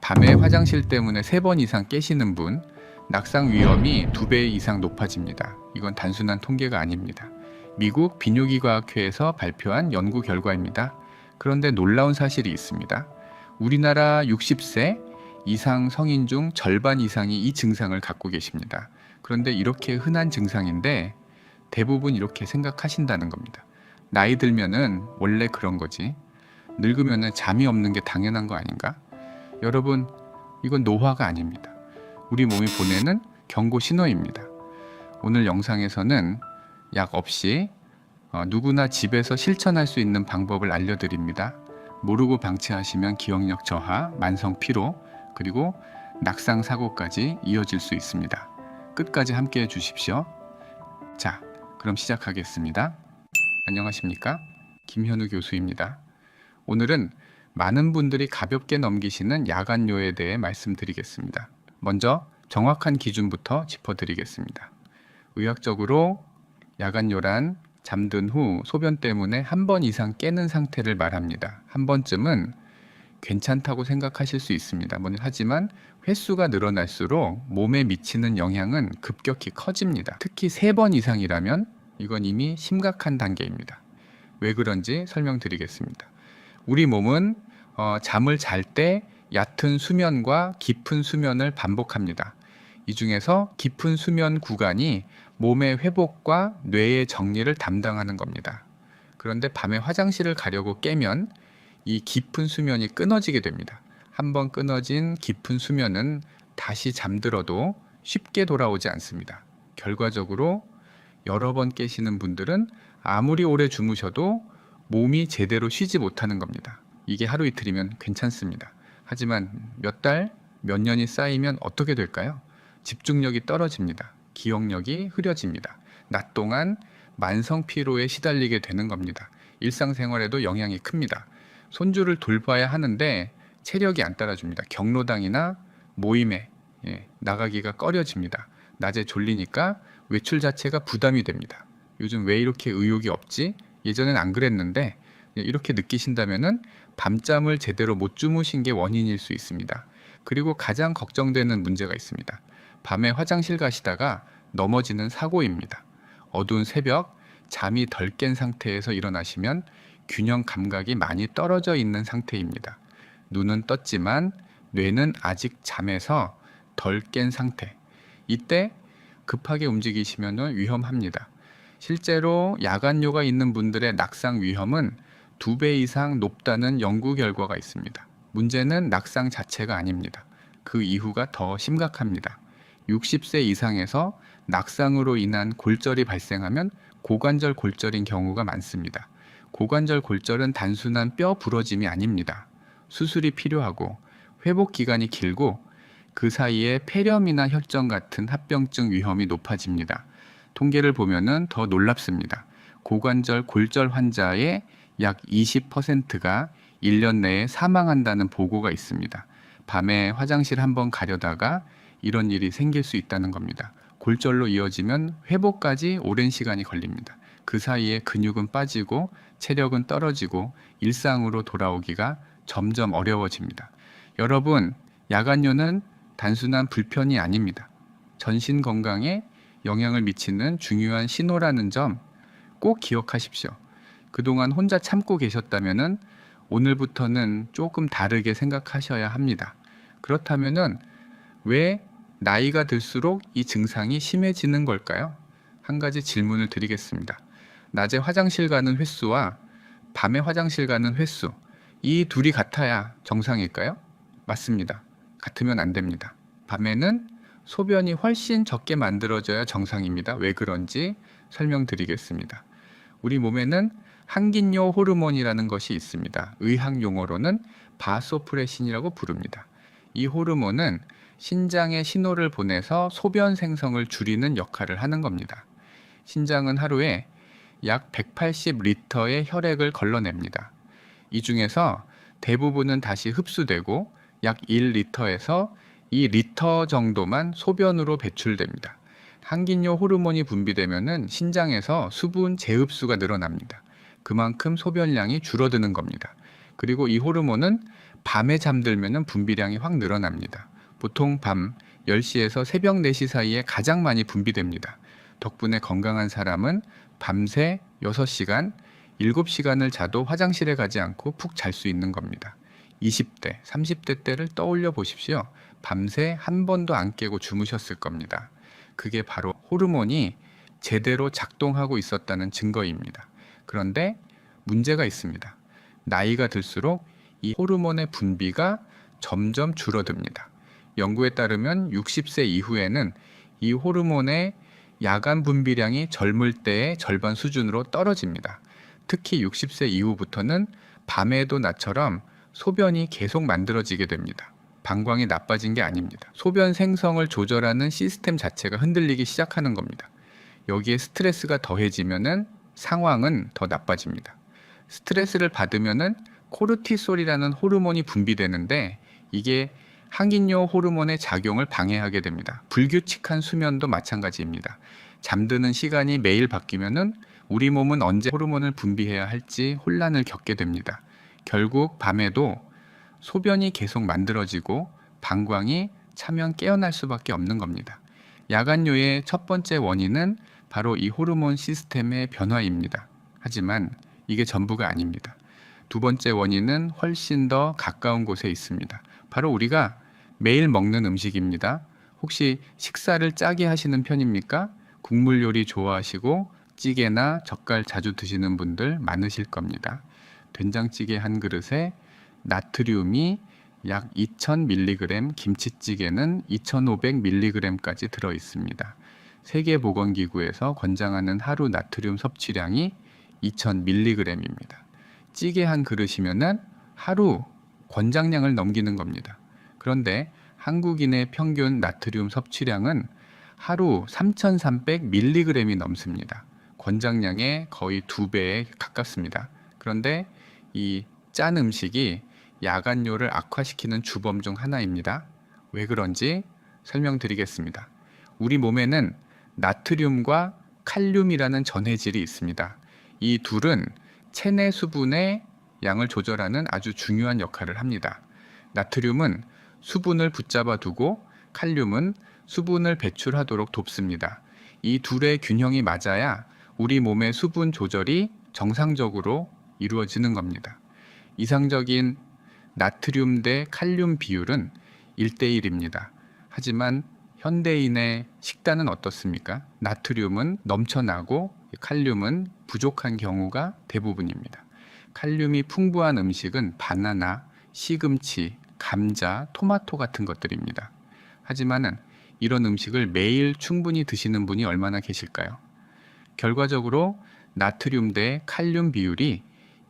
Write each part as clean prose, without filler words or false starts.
밤에 화장실 때문에 3번 이상 깨시는 분, 낙상 위험이 2배 이상 높아집니다. 이건 단순한 통계가 아닙니다. 미국 비뇨기과학회에서 발표한 연구 결과입니다. 그런데 놀라운 사실이 있습니다. 우리나라 60세 이상 성인 중 절반 이상이 이 증상을 갖고 계십니다. 그런데 이렇게 흔한 증상인데 대부분 이렇게 생각하신다는 겁니다. 나이 들면은 원래 그런 거지. 늙으면은 잠이 없는 게 당연한 거 아닌가? 여러분, 이건 노화가 아닙니다. 우리 몸이 보내는 경고 신호입니다. 오늘 영상에서는 약 없이 누구나 집에서 실천할 수 있는 방법을 알려드립니다. 모르고 방치하시면 기억력 저하, 만성 피로, 그리고 낙상 사고까지 이어질 수 있습니다. 끝까지 함께 해 주십시오. 자, 그럼 시작하겠습니다. 안녕하십니까? 김현우 교수입니다. 오늘은 많은 분들이 가볍게 넘기시는 야간요에 대해 말씀드리겠습니다. 먼저 정확한 기준부터 짚어드리겠습니다. 의학적으로 야간요란 잠든 후 소변 때문에 한 번 이상 깨는 상태를 말합니다. 한 번쯤은 괜찮다고 생각하실 수 있습니다. 하지만 횟수가 늘어날수록 몸에 미치는 영향은 급격히 커집니다. 특히 3번 이상이라면 이건 이미 심각한 단계입니다. 왜 그런지 설명드리겠습니다. 우리 몸은 잠을 잘 때 얕은 수면과 깊은 수면을 반복합니다. 이 중에서 깊은 수면 구간이 몸의 회복과 뇌의 정리를 담당하는 겁니다. 그런데 밤에 화장실을 가려고 깨면 이 깊은 수면이 끊어지게 됩니다. 한번 끊어진 깊은 수면은 다시 잠들어도 쉽게 돌아오지 않습니다. 결과적으로 여러 번 깨시는 분들은 아무리 오래 주무셔도 몸이 제대로 쉬지 못하는 겁니다. 이게 하루 이틀이면 괜찮습니다. 하지만 몇 달, 몇 년이 쌓이면 어떻게 될까요? 집중력이 떨어집니다. 기억력이 흐려집니다. 낮 동안 만성 피로에 시달리게 되는 겁니다. 일상생활에도 영향이 큽니다. 손주를 돌봐야 하는데 체력이 안 따라줍니다. 경로당이나 모임에 나가기가 꺼려집니다. 낮에 졸리니까 외출 자체가 부담이 됩니다. 요즘 왜 이렇게 의욕이 없지? 예전엔 안 그랬는데 이렇게 느끼신다면은 밤잠을 제대로 못 주무신 게 원인일 수 있습니다. 그리고 가장 걱정되는 문제가 있습니다. 밤에 화장실 가시다가 넘어지는 사고입니다. 어두운 새벽 잠이 덜 깬 상태에서 일어나시면 균형 감각이 많이 떨어져 있는 상태입니다. 눈은 떴지만 뇌는 아직 잠에서 덜 깬 상태. 이때 급하게 움직이시면 위험합니다. 실제로 야간요가 있는 분들의 낙상 위험은 2배 이상 높다는 연구 결과가 있습니다. 문제는 낙상 자체가 아닙니다. 그 이후가 더 심각합니다. 60세 이상에서 낙상으로 인한 골절이 발생하면 고관절 골절인 경우가 많습니다. 고관절 골절은 단순한 뼈 부러짐이 아닙니다. 수술이 필요하고 회복 기간이 길고 그 사이에 폐렴이나 혈전 같은 합병증 위험이 높아집니다. 통계를 보면은 더 놀랍습니다. 고관절 골절 환자의 약 20%가 1년 내에 사망한다는 보고가 있습니다. 밤에 화장실 한번 가려다가 이런 일이 생길 수 있다는 겁니다. 골절로 이어지면 회복까지 오랜 시간이 걸립니다. 그 사이에 근육은 빠지고 체력은 떨어지고 일상으로 돌아오기가 점점 어려워집니다. 여러분, 야간요는 단순한 불편이 아닙니다. 전신 건강에 영향을 미치는 중요한 신호라는 점 꼭 기억하십시오. 그동안 혼자 참고 계셨다면은 오늘부터는 조금 다르게 생각하셔야 합니다. 그렇다면은 왜 나이가 들수록 이 증상이 심해지는 걸까요? 한 가지 질문을 드리겠습니다. 낮에 화장실 가는 횟수와 밤에 화장실 가는 횟수, 이 둘이 같아야 정상일까요? 맞습니다. 같으면 안 됩니다. 밤에는 소변이 훨씬 적게 만들어져야 정상입니다. 왜 그런지 설명드리겠습니다. 우리 몸에는 항긴요 호르몬이라는 것이 있습니다. 의학 용어로는 바소프레신이라고 부릅니다. 이 호르몬은 신장에 신호를 보내서 소변 생성을 줄이는 역할을 하는 겁니다. 신장은 하루에 약 180리터의 혈액을 걸러냅니다. 이 중에서 대부분은 다시 흡수되고 약 1리터에서 2리터 정도만 소변으로 배출됩니다. 항긴요 호르몬이 분비되면은 신장에서 수분 재흡수가 늘어납니다. 그만큼 소변량이 줄어드는 겁니다. 그리고 이 호르몬은 밤에 잠들면 분비량이 확 늘어납니다. 보통 밤 10시에서 새벽 4시 사이에 가장 많이 분비됩니다. 덕분에 건강한 사람은 밤새 6시간, 7시간을 자도 화장실에 가지 않고 푹 잘 수 있는 겁니다. 20대, 30대 때를 떠올려 보십시오. 밤새 한 번도 안 깨고 주무셨을 겁니다. 그게 바로 호르몬이 제대로 작동하고 있었다는 증거입니다. 그런데 문제가 있습니다. 나이가 들수록 이 호르몬의 분비가 점점 줄어듭니다. 연구에 따르면 60세 이후에는 이 호르몬의 야간 분비량이 젊을 때의 절반 수준으로 떨어집니다. 특히 60세 이후부터는 밤에도 나처럼 소변이 계속 만들어지게 됩니다. 방광이 나빠진 게 아닙니다. 소변 생성을 조절하는 시스템 자체가 흔들리기 시작하는 겁니다. 여기에 스트레스가 더해지면은 상황은 더 나빠집니다. 스트레스를 받으면은 코르티솔이라는 호르몬이 분비되는데 이게 항인효 호르몬의 작용을 방해하게 됩니다. 불규칙한 수면도 마찬가지입니다. 잠드는 시간이 매일 바뀌면은 우리 몸은 언제 호르몬을 분비해야 할지 혼란을 겪게 됩니다. 결국 밤에도 소변이 계속 만들어지고 방광이 차면 깨어날 수밖에 없는 겁니다. 야간뇨의 첫 번째 원인은 바로 이 호르몬 시스템의 변화입니다. 하지만 이게 전부가 아닙니다. 두 번째 원인은 훨씬 더 가까운 곳에 있습니다. 바로 우리가 매일 먹는 음식입니다. 혹시 식사를 짜게 하시는 편입니까? 국물 요리 좋아하시고 찌개나 젓갈 자주 드시는 분들 많으실 겁니다. 된장찌개 한 그릇에 나트륨이 약 2000mg, 김치찌개는 2500mg까지 들어 있습니다. 세계보건기구에서 권장하는 하루 나트륨 섭취량이 2000mg입니다. 찌개 한 그릇이면은 하루 권장량을 넘기는 겁니다. 그런데 한국인의 평균 나트륨 섭취량은 하루 3300mg이 넘습니다. 권장량의 거의 2배에 가깝습니다. 그런데 이 짠 음식이 야간뇨를 악화시키는 주범 중 하나입니다. 왜 그런지 설명드리겠습니다. 우리 몸에는 나트륨과 칼륨이라는 전해질이 있습니다. 이 둘은 체내 수분의 양을 조절하는 아주 중요한 역할을 합니다. 나트륨은 수분을 붙잡아 두고 칼륨은 수분을 배출하도록 돕습니다. 이 둘의 균형이 맞아야 우리 몸의 수분 조절이 정상적으로 이루어지는 겁니다. 이상적인 나트륨 대 칼륨 비율은 1대1입니다. 하지만 현대인의 식단은 어떻습니까? 나트륨은 넘쳐나고 칼륨은 부족한 경우가 대부분입니다. 칼륨이 풍부한 음식은 바나나, 시금치, 감자, 토마토 같은 것들입니다. 하지만은 이런 음식을 매일 충분히 드시는 분이 얼마나 계실까요? 결과적으로 나트륨 대 칼륨 비율이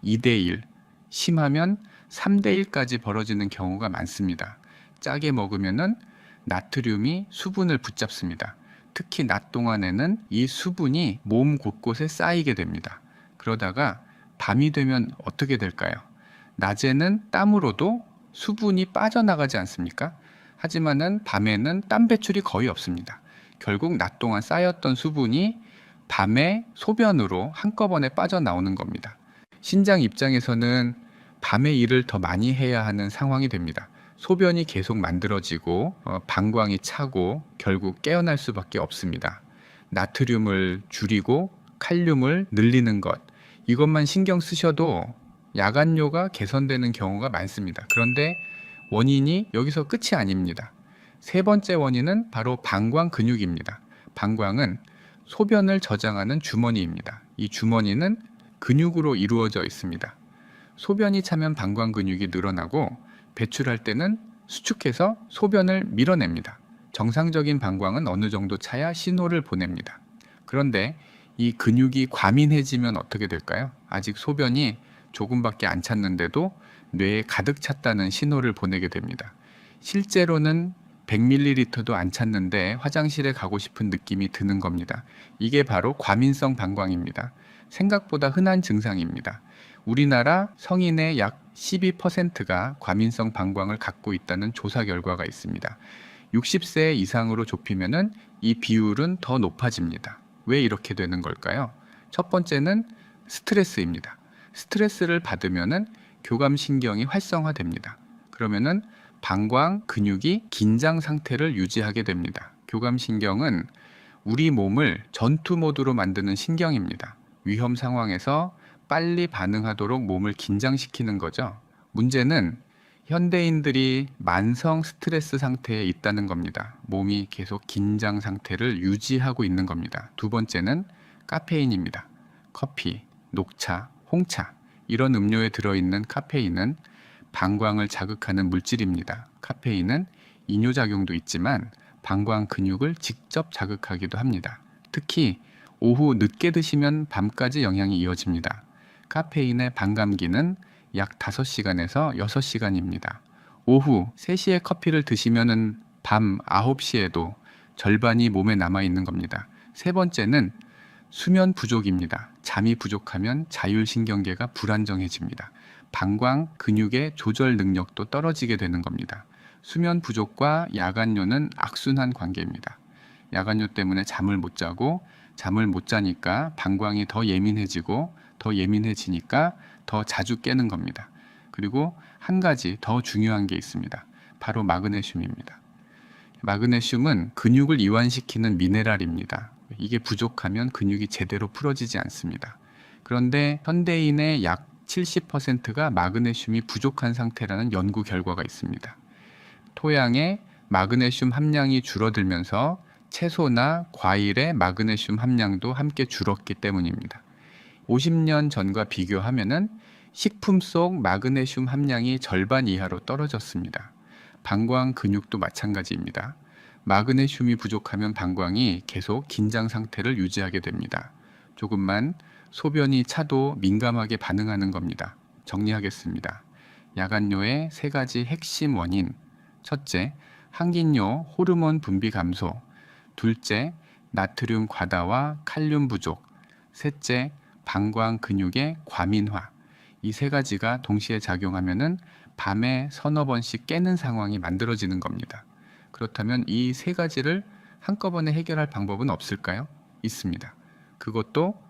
2대1, 심하면 3대1까지 벌어지는 경우가 많습니다. 짜게 먹으면은 나트륨이 수분을 붙잡습니다. 특히 낮 동안에는 이 수분이 몸 곳곳에 쌓이게 됩니다. 그러다가 밤이 되면 어떻게 될까요? 낮에는 땀으로도 수분이 빠져나가지 않습니까? 하지만은 밤에는 땀 배출이 거의 없습니다. 결국 낮 동안 쌓였던 수분이 밤에 소변으로 한꺼번에 빠져나오는 겁니다. 신장 입장에서는 밤에 일을 더 많이 해야 하는 상황이 됩니다. 소변이 계속 만들어지고 방광이 차고 결국 깨어날 수밖에 없습니다. 나트륨을 줄이고 칼륨을 늘리는 것, 이것만 신경 쓰셔도 야간뇨가 개선되는 경우가 많습니다. 그런데 원인이 여기서 끝이 아닙니다. 세 번째 원인은 바로 방광 근육입니다. 방광은 소변을 저장하는 주머니입니다. 이 주머니는 근육으로 이루어져 있습니다. 소변이 차면 방광 근육이 늘어나고 배출할 때는 수축해서 소변을 밀어냅니다. 정상적인 방광은 어느 정도 차야 신호를 보냅니다. 그런데 이 근육이 과민해지면 어떻게 될까요? 아직 소변이 조금밖에 안 찼는데도 뇌에 가득 찼다는 신호를 보내게 됩니다. 실제로는 100ml도 안 찼는데 화장실에 가고 싶은 느낌이 드는 겁니다. 이게 바로 과민성 방광입니다. 생각보다 흔한 증상입니다. 우리나라 성인의 약 12%가 과민성 방광을 갖고 있다는 조사 결과가 있습니다. 60세 이상으로 좁히면은 이 비율은 더 높아집니다. 왜 이렇게 되는 걸까요? 첫 번째는 스트레스입니다. 스트레스를 받으면은 교감신경이 활성화됩니다. 그러면은 방광 근육이 긴장 상태를 유지하게 됩니다. 교감신경은 우리 몸을 전투 모드로 만드는 신경입니다. 위험 상황에서 빨리 반응하도록 몸을 긴장시키는 거죠. 문제는 현대인들이 만성 스트레스 상태에 있다는 겁니다. 몸이 계속 긴장 상태를 유지하고 있는 겁니다. 두 번째는 카페인입니다. 커피, 녹차, 홍차 이런 음료에 들어있는 카페인은 방광을 자극하는 물질입니다. 카페인은 이뇨작용도 있지만 방광 근육을 직접 자극하기도 합니다. 특히 오후 늦게 드시면 밤까지 영향이 이어집니다. 카페인의 반감기는 약 5시간에서 6시간입니다. 오후 3시에 커피를 드시면은 밤 9시에도 절반이 몸에 남아 있는 겁니다. 세 번째는 수면 부족입니다. 잠이 부족하면 자율신경계가 불안정해집니다. 방광 근육의 조절 능력도 떨어지게 되는 겁니다. 수면 부족과 야간뇨는 악순환 관계입니다. 야간뇨 때문에 잠을 못 자고 잠을 못 자니까 방광이 더 예민해지고 더 예민해지니까 더 자주 깨는 겁니다. 그리고 한 가지 더 중요한 게 있습니다. 바로 마그네슘입니다. 마그네슘은 근육을 이완시키는 미네랄입니다. 이게 부족하면 근육이 제대로 풀어지지 않습니다. 그런데 현대인의 약 70%가 마그네슘이 부족한 상태라는 연구 결과가 있습니다. 토양의 마그네슘 함량이 줄어들면서 채소나 과일의 마그네슘 함량도 함께 줄었기 때문입니다. 50년 전과 비교하면은 식품 속 마그네슘 함량이 절반 이하로 떨어졌습니다. 방광 근육도 마찬가지입니다. 마그네슘이 부족하면 방광이 계속 긴장 상태를 유지하게 됩니다. 조금만 소변이 차도 민감하게 반응하는 겁니다. 정리하겠습니다. 야간뇨의 3가지 핵심 원인. 첫째, 항긴뇨 호르몬 분비 감소. 둘째, 나트륨 과다와 칼륨 부족. 셋째, 방광 근육의 과민화. 이 3가지가 동시에 작용하면은 밤에 서너 번씩 깨는 상황이 만들어지는 겁니다. 그렇다면 이 3가지를 한꺼번에 해결할 방법은 없을까요? 있습니다. 그것도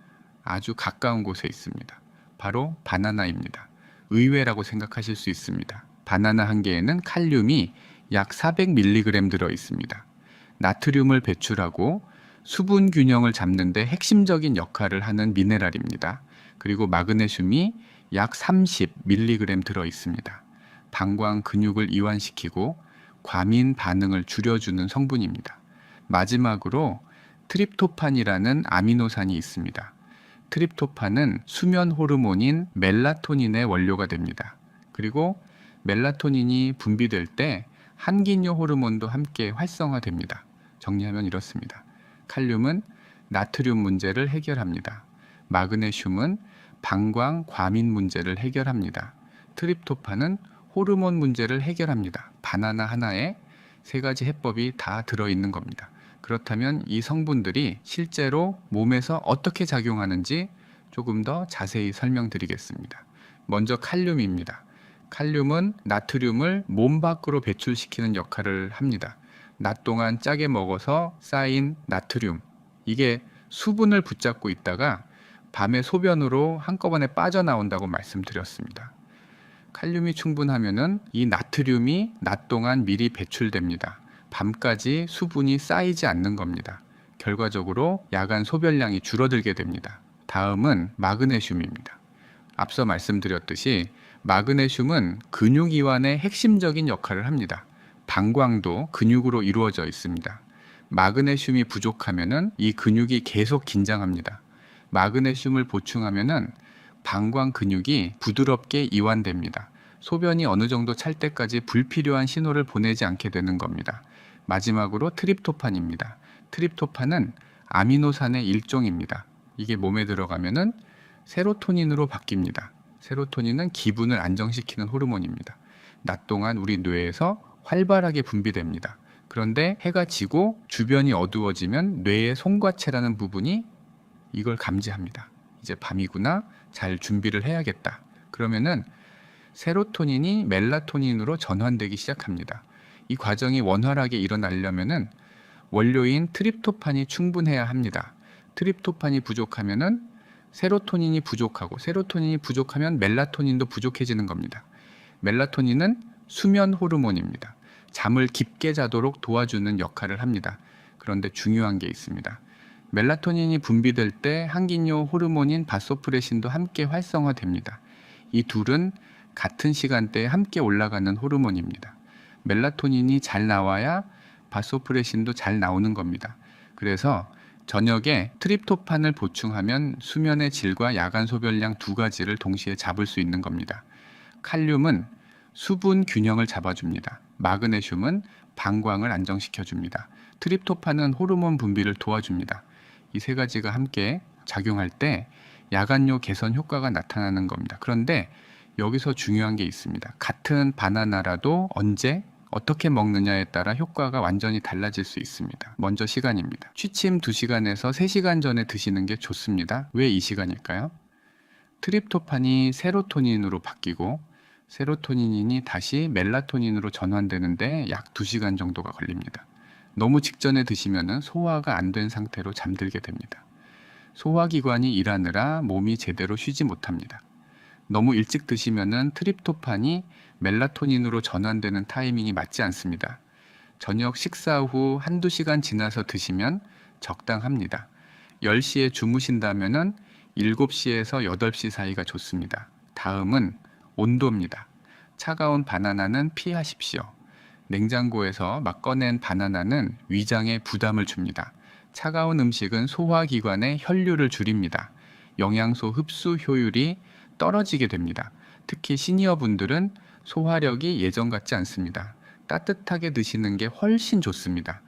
아주 가까운 곳에 있습니다. 바로 바나나입니다. 의외라고 생각하실 수 있습니다. 바나나 한 개에는 칼륨이 약 400mg 들어 있습니다. 나트륨을 배출하고 수분 균형을 잡는 데 핵심적인 역할을 하는 미네랄입니다. 그리고 마그네슘이 약 30mg 들어 있습니다. 방광 근육을 이완시키고 과민 반응을 줄여주는 성분입니다. 마지막으로 트립토판이라는 아미노산이 있습니다. 트립토판은 수면 호르몬인 멜라토닌의 원료가 됩니다. 그리고 멜라토닌이 분비될 때 항긴뇨 호르몬도 함께 활성화됩니다. 정리하면 이렇습니다. 칼륨은 나트륨 문제를 해결합니다. 마그네슘은 방광 과민 문제를 해결합니다. 트립토판은 호르몬 문제를 해결합니다. 바나나 하나에 3가지 해법이 다 들어있는 겁니다. 그렇다면 이 성분들이 실제로 몸에서 어떻게 작용하는지 조금 더 자세히 설명드리겠습니다. 먼저 칼륨입니다. 칼륨은 나트륨을 몸 밖으로 배출시키는 역할을 합니다. 낮 동안 짜게 먹어서 쌓인 나트륨, 이게 수분을 붙잡고 있다가 밤에 소변으로 한꺼번에 빠져나온다고 말씀드렸습니다. 칼륨이 충분하면은 이 나트륨이 낮 동안 미리 배출됩니다. 밤까지 수분이 쌓이지 않는 겁니다. 결과적으로 야간 소변량이 줄어들게 됩니다. 다음은 마그네슘입니다. 앞서 말씀드렸듯이 마그네슘은 근육 이완의 핵심적인 역할을 합니다. 방광도 근육으로 이루어져 있습니다. 마그네슘이 부족하면은 이 근육이 계속 긴장합니다. 마그네슘을 보충하면은 방광 근육이 부드럽게 이완됩니다. 소변이 어느 정도 찰 때까지 불필요한 신호를 보내지 않게 되는 겁니다. 마지막으로 트립토판입니다. 트립토판은 아미노산의 일종입니다. 이게 몸에 들어가면은 세로토닌으로 바뀝니다. 세로토닌은 기분을 안정시키는 호르몬입니다. 낮 동안 우리 뇌에서 활발하게 분비됩니다. 그런데 해가 지고 주변이 어두워지면 뇌의 송과체라는 부분이 이걸 감지합니다. 이제 밤이구나, 잘 준비를 해야겠다. 그러면은 세로토닌이 멜라토닌으로 전환되기 시작합니다. 이 과정이 원활하게 일어나려면은 원료인 트립토판이 충분해야 합니다. 트립토판이 부족하면은 세로토닌이 부족하고 세로토닌이 부족하면 멜라토닌도 부족해지는 겁니다. 멜라토닌은 수면 호르몬입니다. 잠을 깊게 자도록 도와주는 역할을 합니다. 그런데 중요한 게 있습니다. 멜라토닌이 분비될 때 항긴료 호르몬인 바소프레신도 함께 활성화됩니다. 이 둘은 같은 시간대에 함께 올라가는 호르몬입니다. 멜라토닌이 잘 나와야 바소프레신도 잘 나오는 겁니다. 그래서 저녁에 트립토판을 보충하면 수면의 질과 야간 소변량 두 가지를 동시에 잡을 수 있는 겁니다. 칼륨은 수분 균형을 잡아줍니다. 마그네슘은 방광을 안정시켜줍니다. 트립토판은 호르몬 분비를 도와줍니다. 이 세 가지가 함께 작용할 때 야간뇨 개선 효과가 나타나는 겁니다. 그런데 여기서 중요한 게 있습니다. 같은 바나나라도 언제 어떻게 먹느냐에 따라 효과가 완전히 달라질 수 있습니다. 먼저 시간입니다. 취침 2시간에서 3시간 전에 드시는 게 좋습니다. 왜 이 시간일까요? 트립토판이 세로토닌으로 바뀌고 세로토닌이 다시 멜라토닌으로 전환되는데 약 2시간 정도가 걸립니다. 너무 직전에 드시면 소화가 안 된 상태로 잠들게 됩니다. 소화기관이 일하느라 몸이 제대로 쉬지 못합니다. 너무 일찍 드시면 트립토판이 멜라토닌으로 전환되는 타이밍이 맞지 않습니다. 저녁 식사 후 1~2시간 지나서 드시면 적당합니다. 10시에 주무신다면 7시에서 8시 사이가 좋습니다. 다음은 온도입니다. 차가운 바나나는 피하십시오. 냉장고에서 막 꺼낸 바나나는 위장에 부담을 줍니다. 차가운 음식은 소화기관의 혈류를 줄입니다. 영양소 흡수 효율이 떨어지게 됩니다. 특히 시니어분들은 소화력이 예전 같지 않습니다. 따뜻하게 드시는 게 훨씬 좋습니다.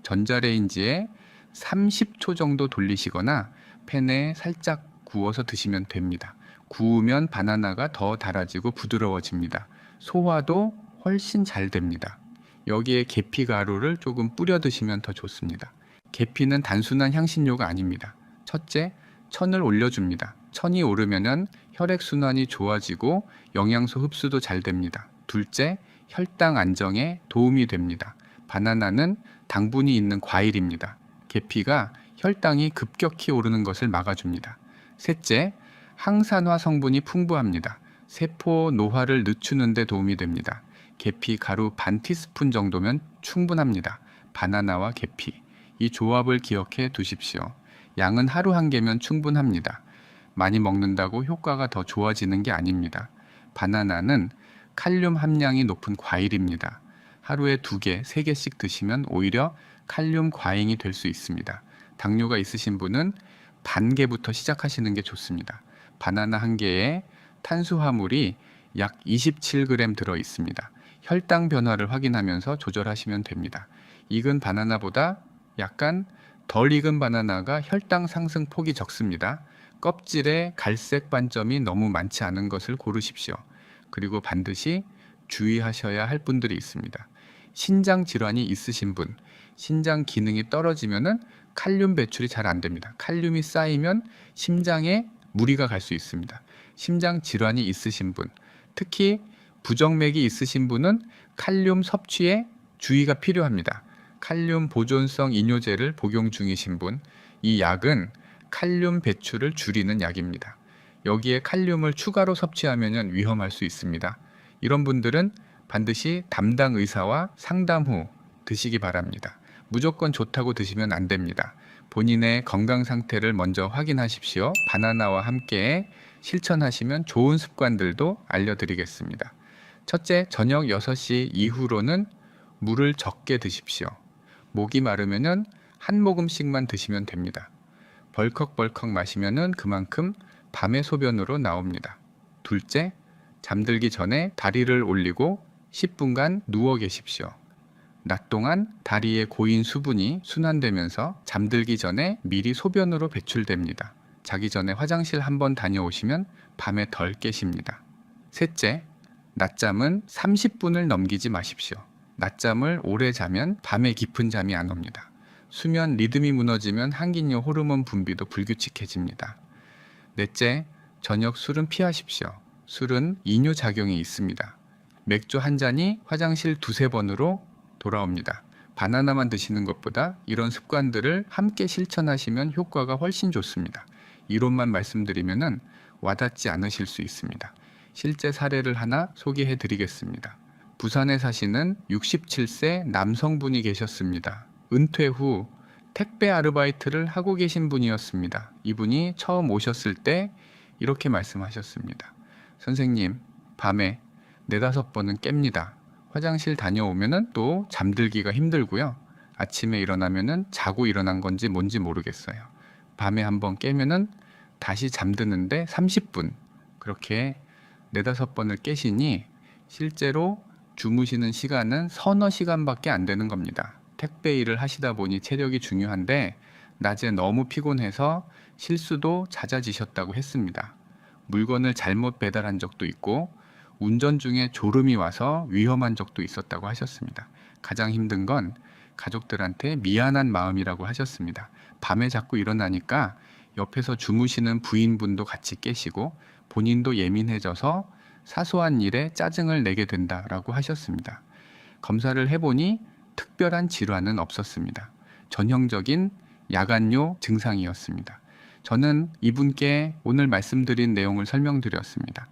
전자레인지에 30초 정도 돌리시거나 팬에 살짝 구워서 드시면 됩니다. 구우면 바나나가 더 달아지고 부드러워집니다. 소화도 훨씬 잘 됩니다. 여기에 계피 가루를 조금 뿌려 드시면 더 좋습니다. 계피는 단순한 향신료가 아닙니다. 첫째, 천을 올려줍니다. 천이 오르면 혈액순환이 좋아지고 영양소 흡수도 잘 됩니다. 둘째, 혈당 안정에 도움이 됩니다. 바나나는 당분이 있는 과일입니다. 계피가 혈당이 급격히 오르는 것을 막아줍니다. 셋째, 항산화 성분이 풍부합니다. 세포 노화를 늦추는 데 도움이 됩니다. 계피 가루 반 티스푼 정도면 충분합니다. 바나나와 계피, 이 조합을 기억해 두십시오. 양은 하루 1개면 충분합니다. 많이 먹는다고 효과가 더 좋아지는 게 아닙니다. 바나나는 칼륨 함량이 높은 과일입니다. 하루에 2개, 3개씩 드시면 오히려 칼륨 과잉이 될 수 있습니다. 당뇨가 있으신 분은 반 개부터 시작하시는 게 좋습니다. 바나나 1개에 탄수화물이 약 27g 들어 있습니다. 혈당 변화를 확인하면서 조절하시면 됩니다. 익은 바나나보다 약간 덜 익은 바나나가 혈당 상승 폭이 적습니다. 껍질에 갈색 반점이 너무 많지 않은 것을 고르십시오. 그리고 반드시 주의하셔야 할 분들이 있습니다. 신장 질환이 있으신 분, 신장 기능이 떨어지면 칼륨 배출이 잘 안 됩니다. 칼륨이 쌓이면 심장에 무리가 갈 수 있습니다. 심장 질환이 있으신 분, 특히 부정맥이 있으신 분은 칼륨 섭취에 주의가 필요합니다. 칼륨 보존성 이뇨제를 복용 중이신 분, 이 약은 칼륨 배출을 줄이는 약입니다. 여기에 칼륨을 추가로 섭취하면 위험할 수 있습니다. 이런 분들은 반드시 담당 의사와 상담 후 드시기 바랍니다. 무조건 좋다고 드시면 안 됩니다. 본인의 건강 상태를 먼저 확인하십시오. 바나나와 함께 실천하시면 좋은 습관들도 알려드리겠습니다. 첫째, 저녁 6시 이후로는 물을 적게 드십시오. 목이 마르면 한 모금씩만 드시면 됩니다. 벌컥벌컥 마시면 그만큼 밤의 소변으로 나옵니다. 둘째, 잠들기 전에 다리를 올리고 10분간 누워 계십시오. 낮 동안 다리에 고인 수분이 순환되면서 잠들기 전에 미리 소변으로 배출됩니다. 자기 전에 화장실 한번 다녀오시면 밤에 덜 깨십니다. 셋째, 낮잠은 30분을 넘기지 마십시오. 낮잠을 오래 자면 밤에 깊은 잠이 안 옵니다. 수면 리듬이 무너지면 항긴료 호르몬 분비도 불규칙해집니다. 넷째, 저녁 술은 피하십시오. 술은 이뇨 작용이 있습니다. 맥주 한 잔이 화장실 2~3번으로 돌아옵니다. 바나나만 드시는 것보다 이런 습관들을 함께 실천하시면 효과가 훨씬 좋습니다. 이론만 말씀드리면 와닿지 않으실 수 있습니다. 실제 사례를 하나 소개해 드리겠습니다. 부산에 사시는 67세 남성분이 계셨습니다. 은퇴 후 택배 아르바이트를 하고 계신 분이었습니다. 이분이 처음 오셨을 때 이렇게 말씀하셨습니다. 선생님, 밤에 4~5번은 깹니다. 화장실 다녀오면은 또 잠들기가 힘들고요. 아침에 일어나면은 자고 일어난 건지 뭔지 모르겠어요. 밤에 한번 깨면은 다시 잠드는데 30분. 그렇게 4~5번을 깨시니 실제로 주무시는 시간은 서너 시간밖에 안 되는 겁니다. 택배 일을 하시다 보니 체력이 중요한데 낮에 너무 피곤해서 실수도 잦아지셨다고 했습니다. 물건을 잘못 배달한 적도 있고 운전 중에 졸음이 와서 위험한 적도 있었다고 하셨습니다. 가장 힘든 건 가족들한테 미안한 마음이라고 하셨습니다. 밤에 자꾸 일어나니까 옆에서 주무시는 부인분도 같이 깨시고 본인도 예민해져서 사소한 일에 짜증을 내게 된다라고 하셨습니다. 검사를 해보니 특별한 질환은 없었습니다. 전형적인 야간요 증상이었습니다. 저는 이분께 오늘 말씀드린 내용을 설명드렸습니다.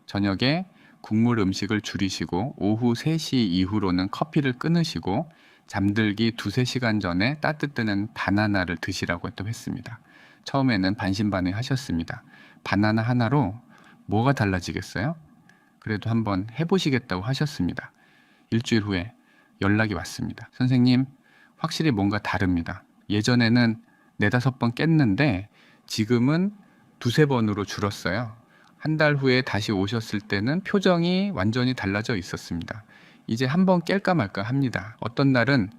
저녁에 국물 음식을 줄이시고 오후 3시 이후로는 커피를 끊으시고 잠들기 2~3시간 전에 따뜻한 바나나를 드시라고 또 했습니다. 처음에는 반신반의 하셨습니다. 바나나 하나로 뭐가 달라지겠어요? 그래도 한번 해보시겠다고 하셨습니다. 일주일 후에 연락이 왔습니다. 선생님, 확실히 뭔가 다릅니다. 예전에는 4~5번 깼는데 지금은 2~3번으로 줄었어요. 한 달 후에 다시 오셨을 때는 표정이 완전히 달라져 있었습니다. 이제 한번 깰까 말까 합니다. 어떤 날은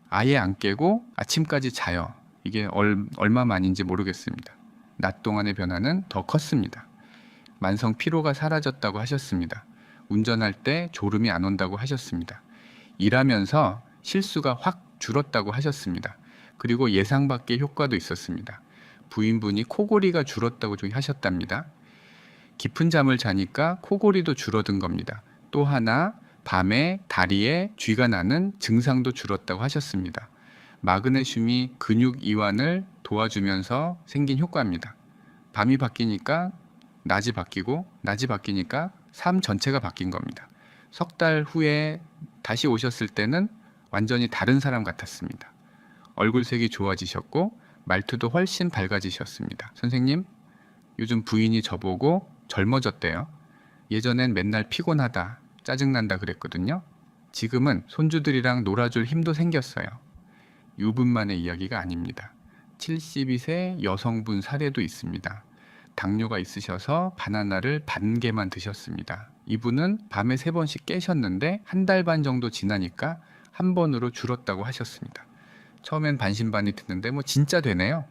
아예 안 깨고 아침까지 자요. 이게 얼마만인지 모르겠습니다. 낮 동안의 변화는 더 컸습니다. 만성 피로가 사라졌다고 하셨습니다. 운전할 때 졸음이 안 온다고 하셨습니다. 일하면서 실수가 확 줄었다고 하셨습니다. 그리고 예상 밖의 효과도 있었습니다. 부인분이 코골이가 줄었다고 하셨답니다. 깊은 잠을 자니까 코골이도 줄어든 겁니다. 또 하나, 밤에 다리에 쥐가 나는 증상도 줄었다고 하셨습니다. 마그네슘이 근육 이완을 도와주면서 생긴 효과입니다. 밤이 바뀌니까 낮이 바뀌고 낮이 바뀌니까 삶 전체가 바뀐 겁니다. 석 달 후에 다시 오셨을 때는 완전히 다른 사람 같았습니다. 얼굴색이 좋아지셨고 말투도 훨씬 밝아지셨습니다. 선생님, 요즘 부인이 저보고 젊어졌대요. 예전엔 맨날 피곤하다, 짜증난다 그랬거든요. 지금은 손주들이랑 놀아줄 힘도 생겼어요. 유분만의 이야기가 아닙니다. 72세 여성분 사례도 있습니다. 당뇨가 있으셔서 바나나를 반 개만 드셨습니다. 이분은 밤에 3번씩 깨셨는데 한 달 반 정도 지나니까 한 번으로 줄었다고 하셨습니다. 처음엔 반신반의 듣는데 진짜 되네요.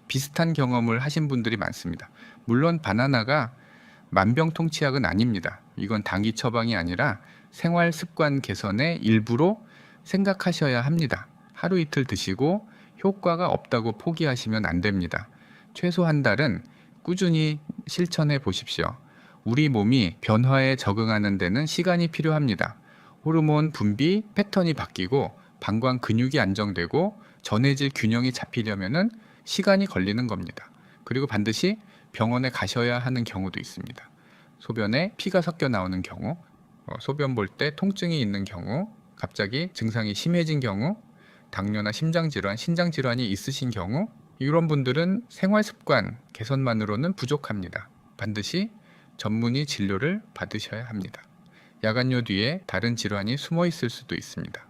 비슷한 경험을 하신 분들이 많습니다. 물론 바나나가 만병통치약은 아닙니다. 이건 단기 처방이 아니라 생활 습관 개선의 일부로 생각하셔야 합니다. 하루 이틀 드시고 효과가 없다고 포기하시면 안 됩니다. 최소 한 달은 꾸준히 실천해 보십시오. 우리 몸이 변화에 적응하는 데는 시간이 필요합니다. 호르몬 분비 패턴이 바뀌고 방광 근육이 안정되고 전해질 균형이 잡히려면은 시간이 걸리는 겁니다. 그리고 반드시 병원에 가셔야 하는 경우도 있습니다. 소변에 피가 섞여 나오는 경우, 소변 볼 때 통증이 있는 경우, 갑자기 증상이 심해진 경우, 당뇨나 심장질환, 신장질환이 있으신 경우, 이런 분들은 생활습관 개선만으로는 부족합니다. 반드시 전문의 진료를 받으셔야 합니다. 야간요 뒤에 다른 질환이 숨어 있을 수도 있습니다.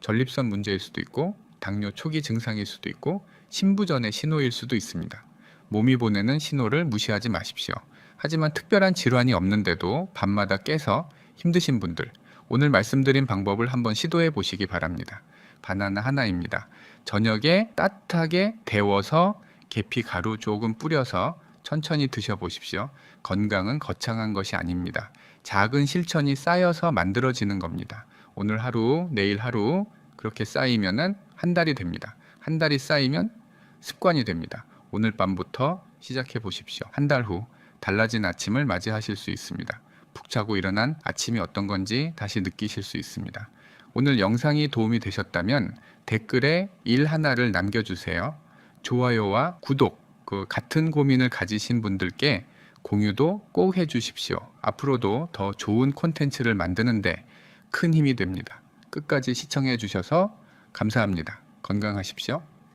전립선 문제일 수도 있고 당뇨 초기 증상일 수도 있고 신부전의 신호일 수도 있습니다. 몸이 보내는 신호를 무시하지 마십시오. 하지만 특별한 질환이 없는데도 밤마다 깨서 힘드신 분들, 오늘 말씀드린 방법을 한번 시도해 보시기 바랍니다. 바나나 하나입니다. 저녁에 따뜻하게 데워서 계피 가루 조금 뿌려서 천천히 드셔보십시오. 건강은 거창한 것이 아닙니다. 작은 실천이 쌓여서 만들어지는 겁니다. 오늘 하루, 내일 하루 그렇게 쌓이면은 한 달이 됩니다. 한 달이 쌓이면 습관이 됩니다. 오늘 밤부터 시작해 보십시오. 한 달 후 달라진 아침을 맞이하실 수 있습니다. 푹 자고 일어난 아침이 어떤 건지 다시 느끼실 수 있습니다. 오늘 영상이 도움이 되셨다면 댓글에 일 하나를 남겨주세요. 좋아요와 구독, 같은 고민을 가지신 분들께 공유도 꼭 해주십시오. 앞으로도 더 좋은 콘텐츠를 만드는데 큰 힘이 됩니다. 끝까지 시청해 주셔서 감사합니다. 건강하십시오.